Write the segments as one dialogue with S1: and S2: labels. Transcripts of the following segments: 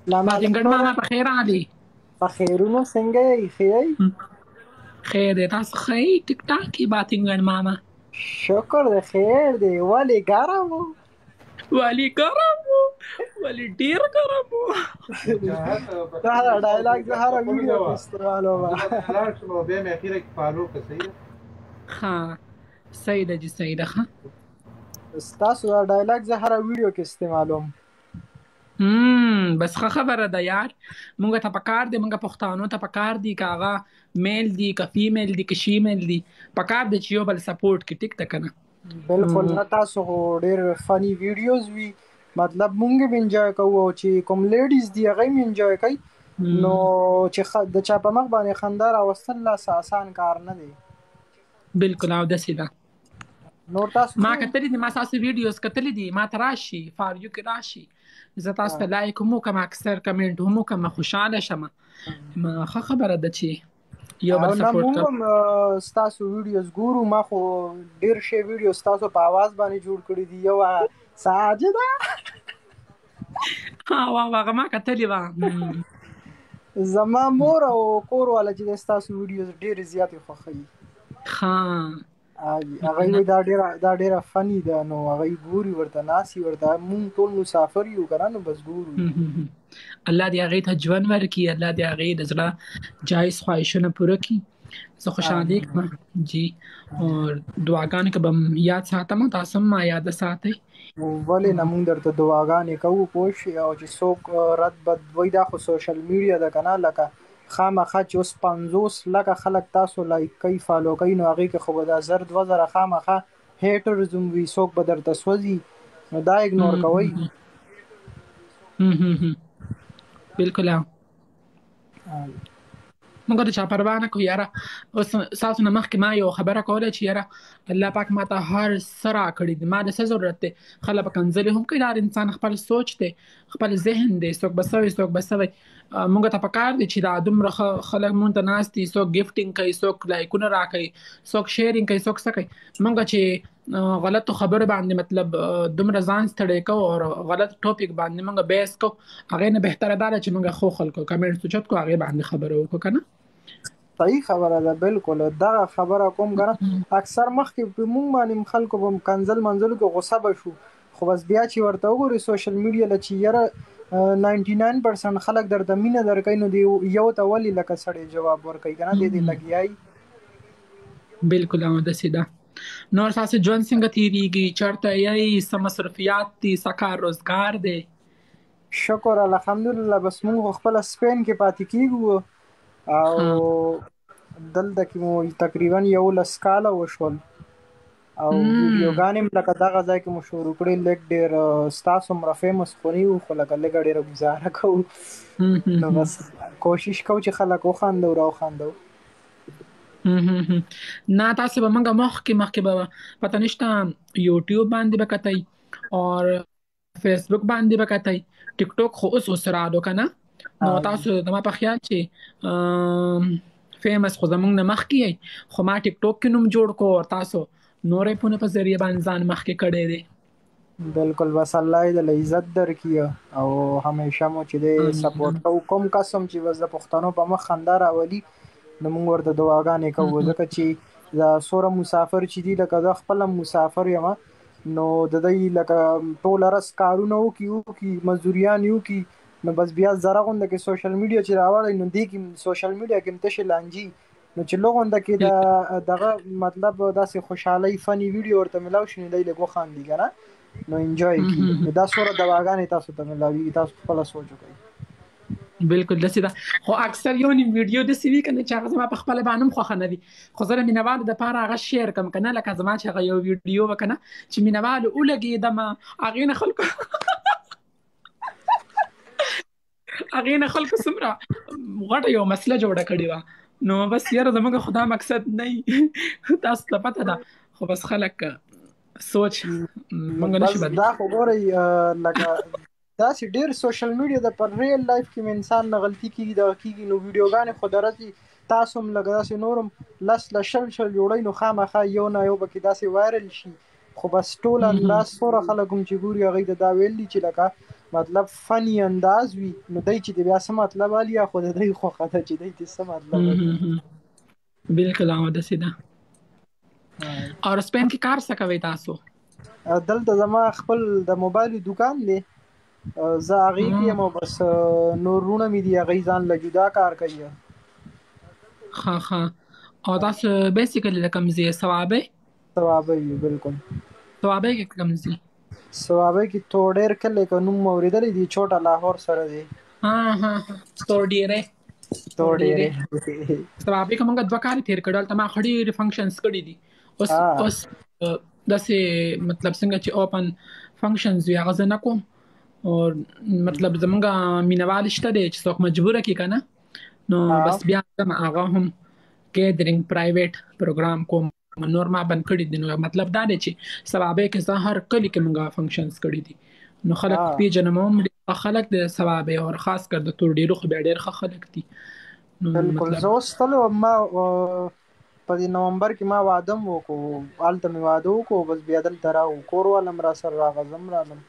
S1: باطنګړ ماما په خیر علي
S2: په خیرونو څنګه یې ښه یې
S1: خیر دی تاسو ښه یې ټیک ټاک کې باطنګړ ماما
S2: شکر دی خیر دی ولې ګرم و
S1: ولې ګرم و ولې ډېر ګرم و
S2: دا ډایلاګ زه هره ویډیو کې استعمالوم
S1: ښه صحیح ده جی صحیح ده ښه
S2: ستاسو دا ډایلاګ زه هره ویډیو کې استعمالوم
S1: بس ښه خبره ده یار مونږ ته پکار دی مونږ پښتانو ته پکار دی که هغه میل دی که فیمیل دی که شیمیل دی پکار دی چې یو بل سپورټ کړي ټیک ده که نه
S2: بالکل نه تاسو خو ډېر فني ویډیوز وي مطلب مونږ هم انجوای کوو او چې کوم لیډیز دي هغه هم انجوای کوي نو چې د چا په مخ باندې خندا راوستل لا آسان کار نه دی
S1: بالکل او داسې ده
S2: نور تاسو
S1: ما کتلی دي ما تاسو ویډیوز کتلی دي ما ته راشي فاریو کې راشي زه تاسو ته لایک هم وکړم اکثر کمنټ هم وکړم خوشحاله شم ښه خبره ده چې یو بل سپورټ
S2: کوو ستاسو ویډیوز ګورو ما خو ډېر ښه ویډیو ستاسو په اواز باندې جوړ کړي دي یو ساجده
S1: هغه ما کتلی وه
S2: زما مور او کور والا چې ستاسو ویډیوز ډېرې زیاتې خوښوي هغه وایي دا ډېره فني ده نو هغه ګوري ورته ناسي ورته مونږ ټول مسافر یو که نه نو بس ګورو
S1: الله دې هغې ته ژوند ورکړي الله دې هغې د زړه جایز خواهشونه پوره کړي زه خوشحالي کړم جی اور دعاګانې که به یاد ساتم تاسو هم ما یاده ساتئ
S2: ولې نه مونږ درته دعاګانې کوو پوه شئ او چې څوک رد بد وایي دا خو سوشل میډیا ده که نه لکه خامخا چې اوس 50 لکه خلک تاسو لایک کوي فالو کوي نو هغې کې خو به دا 1000 خامخا هیټرز هم وي څوک به درته سوځي نو دا اګنور کوئ
S1: بالکل موږ د چا پروا نه کوو یاره اوس ستاسو نه مخکې ما یو خبره کوله چې یاره الله پاک ما ته هر څه راکړي دي ما د څه ضرورت دی خلک به کنځلې هم کوي هر انسان خپل سوچ دی خپل ذهن دی څوک به څه وي څوک به څه وي موږ ته پکار دی چې دا دومره خلک مونږ ته ناست دي څوک ګفټینګ کوي څوک لایکونه راکوي څوک شیرینګ کوي څوک څه کوي موږ چې غلطو خبرو باندې مطلب دومره ځان ستړی کوو او غلط ټاپک باندې موږ بحث کوو هغې نه بهتره دا ده چې موږ ښو خلکو کمنټ اوچت کړو هغې باندې خبره وکړو که نه
S2: صحیح خبره ده بالکل دغه خبره کوم کنه اکثر مخکې مونږ باندې خلکو په کنزل منزل کې غوسه بشو خو بس بیا چې ورته وګوري سوشل میډیا ل چې یاره 99% خلک درته مینه درکوي نو دی یو ته ولې لکه سړی جواب ورکوي کنه دې لګیای
S1: بالکل داسې ده نور تاسو ژوند څنګه تیریږي چېرته یې څه مصروفیات دي څه کار روزګار دی
S2: شکر الحمدلله بس مونږ خپله سپین کې پاتې کیږو او دلته کې مو تقریبا 11 کاله وشول او ویډیوګانې هم لکه دغه ځای کې مو شروع کړې لږ ډېر ستاسو هومره فیمس خو نه یو خو لکه لږه ډېره ګزاره کوو نو بس کوشش کوو چې خلک وخاندو راوخاندو
S1: نه تاسو به موږ مخکې به پته نشته یوټیوب باندې به کتئ اور فیسبوک باندې به کتئ ټیک ټاک خو اوس راډو که نه نو تاسو زما په خیال چې فیمس خو زموږ نه مخکې یئ خو ما ټیک ټاک کې نوم جوړ کو او تاسو نورې پونه په ذریعه باندې ځان مخکې کړی دی
S2: بالکل بس الله یې د عزت درکړي او همیشه مو چې دی سپورټ کوو کوم قسم چې بس د پښتنو په مخ خندا راولي نو موږ ورته دعاګانې کوو ځکه چې دا څومره مسافر چې دي لکه زه خپله مسافر یم نو د دوی لکه ټوله ورځ کارونه وکړي مزدوریان وکړي نو بس بیا زره غونډه کې سوشل میډیا چې راوړی نو دې کې سوشل میډیا کې هم تشې لانجي نو چې لغونده کې دغه مطلب داسې خوشحالۍ فني ویډیو ورته میلاو شي نو دی لږ وخاندي که نه نو انجوای کړي نو دا څومره دواګانې تاسو ته میلاوي تاسو خپله سوچ وکړئ
S1: بالکل داسې ده خو اکثر یو نیم ویډیو داسې وي که نه چې هغه زما په خپله باندې هم خوښه نه وي خو زه د مینهوالو دپاره هغه شیر کړم که نه لکه زما چې هغه یو ویډیو وه که نه چې مینهوالو ولګېدمه هغې نه خلکو څومره غټه یو مسله جوړه کړې وه نو بس یاره زموږ خو دا مقصد نه وي تاسو ته پته ده خو بس خلک سوچ موږ نشي بدلی
S2: دا خو ګورئ لکه داسې ډېر سوشل میډیا د پر ریل لایف کې انسان نه غلطي کېږي دغه کېږي نو ویډیوګانې خو درځي تاسو هم لکه داسې نور هم 10 ل 20 جوړئ نو خامخا یو نه یو به کې داسې وایرل شي خو بس ټول انداز سره خلک هم چې ګوري هغه د دا ویل دي چې لکه مطلب فني انداز وي نو دای چې بیا څه مطلب علي خو د دې خو خاطر چې دای څه مطلب علي
S1: بالکل او د سیده اور سپین کې کار څه کوي تاسو
S2: دلته زما خپل د موبایل دکان دی زه هغه کې مو بس نورونه مې دی هغه ځان له جدا کار کوي
S1: ها او تاسو بیسیکلی کوم ځای
S2: ثوابه بالکل
S1: ثوابه کې کوم ځای
S2: ثوابه کې توډر کله کوم موریدل دي چوټه لاهور سره دی
S1: ها توډیره ثوابه کومه د وکړې تیر کړل ته ما خړې فنکشنز کړې دي اوس داسې مطلب څنګه چې اوپن فنکشنز وی هغه نه کوم او مطلب زمونږه مینوال شته دي چې څوک مجبور کی کنه نو بس بیا هغه هم ګیدرینګ پرایویټ پروګرام کوم نور ما بند کړی دي نو مطلب دا دی چې ثوابه کې زه هر کلی کې مونږه فنکشنز کړی دي نو خلک پیژنم خلک د ثوابه او خاص کر د تور ډیرو خو ډیر خلک دي
S2: بالکل زه واستلو ما په نومبر کې ما واده وکړو الته می واده وکړو بس بیا دلته راو کور ولم را سره راغزم رالم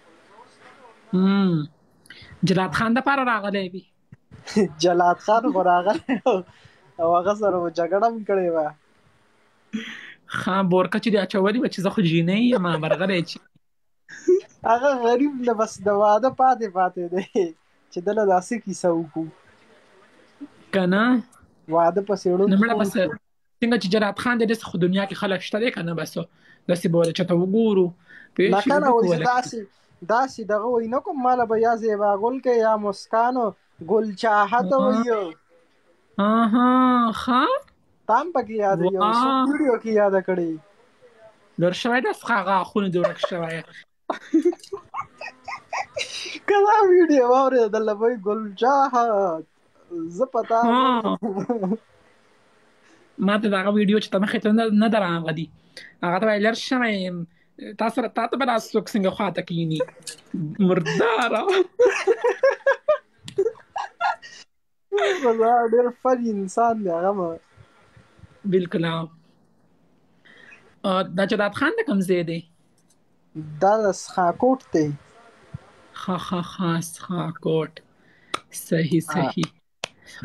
S1: جلات خان د پاره راغلی وي
S2: جلات خان خو راغلی او هغه سره جګړه هم کړې وه
S1: ها بورکه چې د اچولي و چې زه خو جینۍ یم برغلی چې
S2: هغه غریب نه بس د واده پاتې دی چې دله داسې کیسه وکړو
S1: که نه
S2: واده پسې وړو
S1: نه مړه بس څنګه چې جلات خان د داسې خو دنیا کې خلک شته دی که نه بس داسې به ورته چېرته وګورو
S2: نه که نه وایي داسې دغه وایي نه کوم ماله به یا زیبا ګل کې یا مسکانو ګل چاهته وایي
S1: ښه
S2: تام پکې یاد یو ویډیو کې یاد کړی
S1: لور شوی ده څخه خونه دې ورک شوی
S2: کله ویډیو واورېدل وایي ګل چاهت زه پتا
S1: ما ته دغه ویډیو چې ته مخې ته نه ده راغلي هغه ته وایي لر شوی یم تا سره تا ته به داسې څوک څنګه خواته کښېني مرداره
S2: ډېر فني انسان دی هغه
S1: بالکل دا جلات خان د کوم ځای دی
S2: دا د سخاکوټ دی
S1: ها سخاکوټ صحیح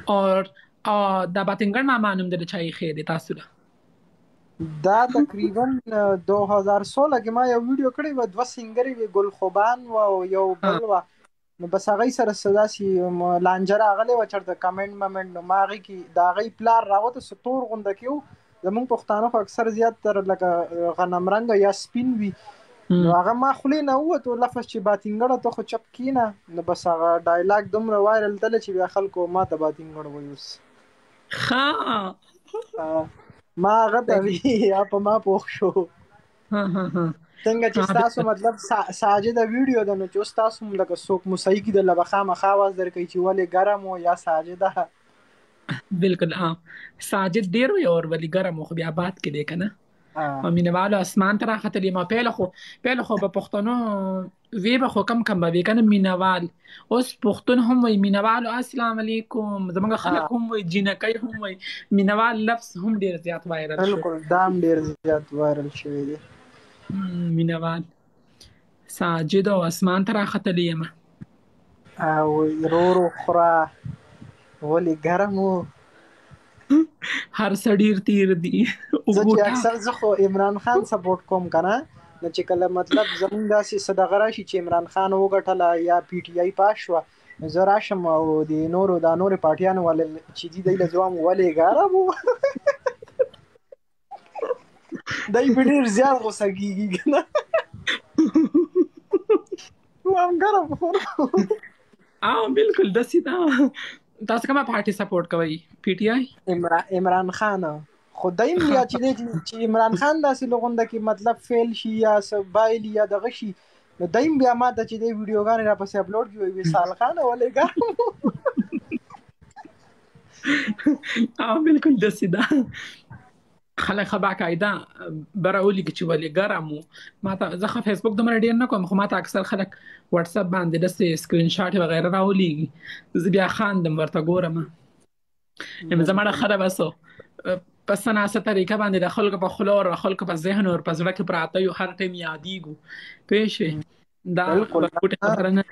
S1: اور دا باتنګړ ماما نوم د چای خې دی تاسو
S2: دا تقریبا 2016 کې ما یو ویډیو کړی و دوه سنگرې وی ګل خوبان او یو بل و نو بس هغه سره صدا سي لانجره غلې و چرته کمنټ ممنټ نو ما هغه کې دا غي پلار راوته ستور غونډه کیو زمون پښتانه خو اکثر زیات تر لکه غنم رنگ یا سپین وی نو هغه ما خلې نه وته لفظ چې باتنګړه ته خو چپ کینه نو بس هغه ډایلاګ دومره وایرل تل چې بیا خلکو ما ته باتنګړه وایوس ما هغه ته وی یا په ما پوښ شو څنګه چې تاسو مطلب ساجد ویډیو د نو چې تاسو لکه څوک موسیقي د لبخه مخاواز درکې چې ولې ګرم او یا ساجده
S1: بالکل ساجد ډیر وي اور ولی ګرم خو بیا بات کې دی کنه مینوالو اسمان ته راختلی ما پیله خو په پښتنو وی به خو کم به کنه مینوال اوس پښتون هم وي مینوالو السلام علیکم زمونږ خلک هم وي جنکۍ هم وي مینوال لفظ هم ډیر زیات وایرل شو
S2: بالکل دام ډیر زیات وایرل شوی دی
S1: مینوال ساجد او اسمان ته راختلی یم
S2: او رورو خورا ولی ګرمو
S1: هر سړی تیر دی
S2: زه اکثر زه خو عمران خان سپورټ کوم کنه نو چې کله مطلب زمونږ داسې صدغه راشي چې عمران خان وګټله یا پی ټی آی پاس شوه زه راشم او د نورو پارټیانو ولې چې دي دی له ځوام ولې ګرمو دای په ډېر زیات غوسه کېږي که نه هم ګرم خو
S1: بالکل داسې ده تاسو کومه پارټي سپورټ کوئ پی ټی آی
S2: عمران خان خو دایم بیا چې عمران خان داسې لغونده کې مطلب فیل شي یا سبایل یا دغه شي نو دایم بیا ما ته چې د ویډیوګانې را پسې اپلوډ کړي وي وصال خان ولې ګرم
S1: بالکل داسې ده خلک خو باقاعده بره ولیکي چې ولې ګرم و ما ته زه خو فیسبوک دومره ډېر نه کوم خو ما ته اکثر خلک وټساپ باندې داسې سکرین شاټ وغیره راولیږي زه بیا خاندم ورته ګورم زما ډېره ښه ده بس په سناسه طریقه باندې د خلکو په خوله او خلکو په ذهن او په زړه کې پراته یو هر ټایم یادېږو پوه شوې دا
S2: بالکل
S1: ورکوټې خبره نه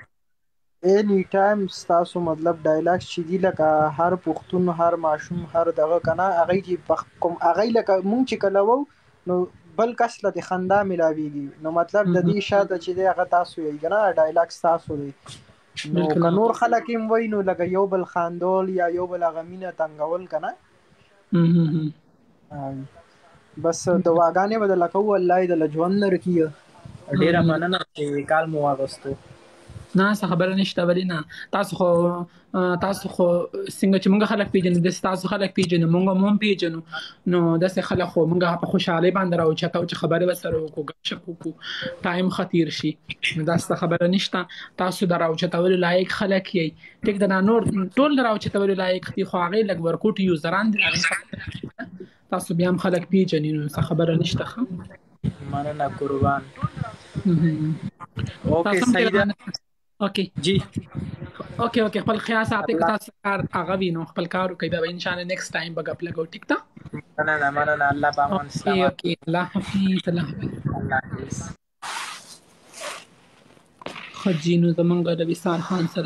S2: اینی ټایم ستاسو مطلب ډایلاګ چې دی لکه هر پښتون هر ماشوم هر دغه کنه هغه چې کوم هغه لکه مونږ چې کله وو نو بل کس له خندا ملاويږي نو مطلب د دې شاته چې دی هغه تاسو یې کنه ډایلاګ تاسو دی نو که نور خلک هم وای نو لکه یو بل خاندول یا یو بل غمینه تنگول کنه بس دواګانې بدل کوو الله دې له ژوند لرکیه ډیره مننه چې کال مو واغستو
S1: نه څه خبره نشته ولې نه تاسو خو څنګه چې موږ خلک پیژنو د تاسو خلک پیژنو موږ هم پیژنو نو داسې خلک خو موږ په خوشحالۍ باندې راوچتو چې خبرې وسره وکړو ګپشپ وکړو ټایم خطیر شي نو دا څه خبره نشته تاسو د راوچتولو لایق خلک یې ټیک د نور ټول د راوچتولو لایق دي خو هغه لږ ورکوټ یوزران دي تاسو بیا هم خلک پیژنئ نو څه خبره نشته
S2: مننه قربان اوکې صحیح ده
S1: اوکې
S2: جی
S1: اوکې خپل خیال ساتئ که تاسو کار هغه وینو خپل کار وکړئ بیا ان شاء الله نیکسټ ټایم به غپ لګو ټیک تا
S2: مننه الله پامان سلام
S1: اوکې الله حافظ خجینو زمونږ د وصال خان سره